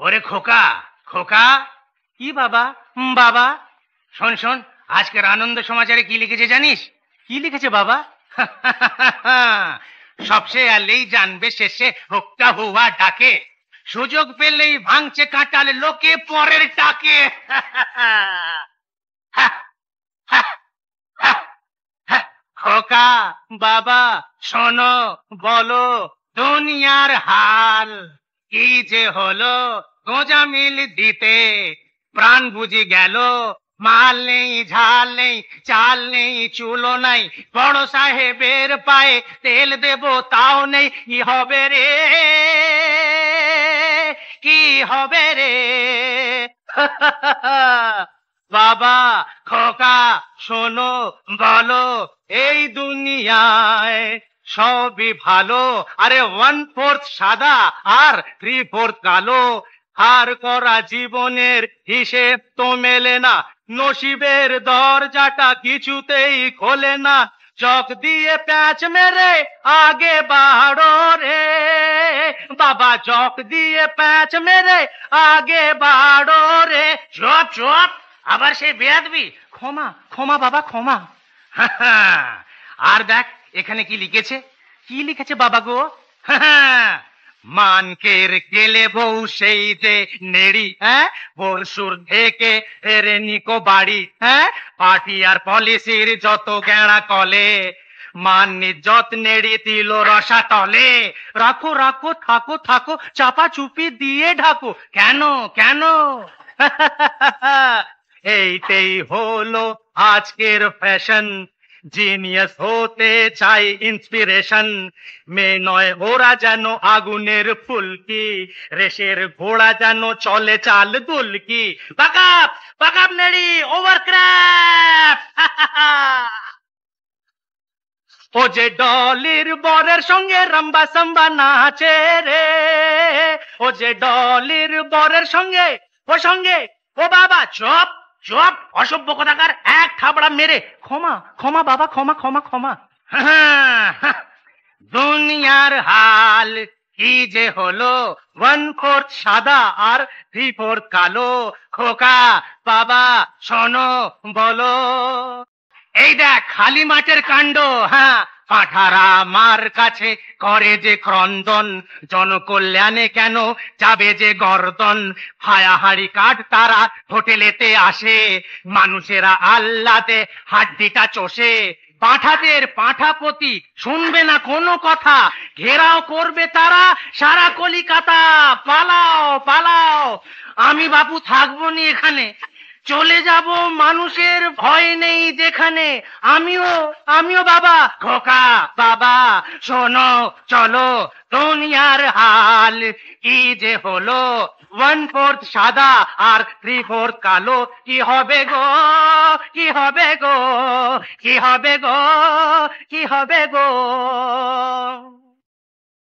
ওরে খোকা, খোকা। কি বাবা? বাবা শোন শোন, আজকের আনন্দ সমাচারে কি লিখেছে জানিস? কি লিখেছে বাবা? সবসে আলেই জানবে শেষে হোক্কা হুয়া ডাকে, সুযোগ পেলেই ভাঙছে কাঁটাল লোকে পরের টাকে। খোকা বাবা শোনো, বলো দুনিয়ার হাল কি যে হলো, গোঁজা মিল দিতে প্রাণ বুঝি গেল। মাল নেই, ঝাল নেই, চাল নেই, চুলো নাই, বড় সাহেবের পায়ে তেল দেব তাও নেই। কি হবে রে, কি হবে রে? বাবা খোকা শোনো, বলো এই দুনিয়ায় সবই ভালো, আরে 1/4 সাদা আর 3/4 কালো। হার করা জীবনের হিসেব তো মেলে না, নসিবের দরজাটা কিছুতেই খোলে না। চক দিয়ে প্যাঁচ মেরে আগে বাড়ো রে বাবা, চক দিয়ে প্যাঁচ মেরে আগে বাড়ো রে। চপ চপ, আবার সেই বেয়াদবি। ক্ষমা ক্ষমা বাবা ক্ষমা। আর দেখ এখানে কি লিখেছে? কি লিখেছে বাবা গো? মানকের গেলে বউ সেই যে নেড়ি, হ্যাঁ পরশুর থেকে এরে নিকো বাড়ি, হ্যাঁ পার্টি আর পলিসির যত গেঁড়া কলে, মান নিজ্জত নেড়ি দিল রসা তলে। রাখো রাখো, থাকো থাকো, চাপা চুপি দিয়ে ঢাকো। কেন কেন? এইটাই হলো আজকের ফ্যাশন, জিনিয়াস হতে চাই ইন্সপিরেশন। মেয়ে নয় ওরা যেন আগুনের ফুলকি, রেশের ঘোড়া যেন চলে চাল দুলকি। বাকাপ বাকাপ নেড়ি, ওভারক্রাফট। ও যে ডলির বরের সঙ্গে রাম্বা সাম্বা নাচে রে, ও যে ডলির বরের সঙ্গে, ও সঙ্গে, ও বাবা চপ চপ, অসভ্য কথাকার, এক থাবড়া মেরে। ক্ষমা ক্ষমা বাবা ক্ষমা ক্ষমা ক্ষমা। দুনিয়ার হাল কি যে হলো, 1/4 সাদা আর 3/4 কালো। খোকা বাবা শোনো, বলো এই দেখ খালি মাঠের কাণ্ড। হ্যাঁ পাঠারা মার কাছে করে যে ক্রন্দন, জনকল্যাণে কেন যাবে যে গর্দন। হায়াহাড়ি কাঠ তারা হোটেলেতে আসে, মানুষেরা আল্লাতে হাড্ডিটা চষে। পাঠাদের পাঠাপতি শুনবে না কোনো কথা, ঘেরাও করবে তারা সারা কলিকাতা। পালাও পালাও, আমি বাপু থাকবো নি এখানে, চলে যাব মানুষের ভয় নেই যেখানে। আমিও আমিও বাবা। খোকা বাবা শোনো, চলো দুনিয়ার হাল কি যে হলো, 1/4 সাদা আর 3/4 কালো। কি হবে গো, কি হবে গো, কি হবে গো, কি হবে গো?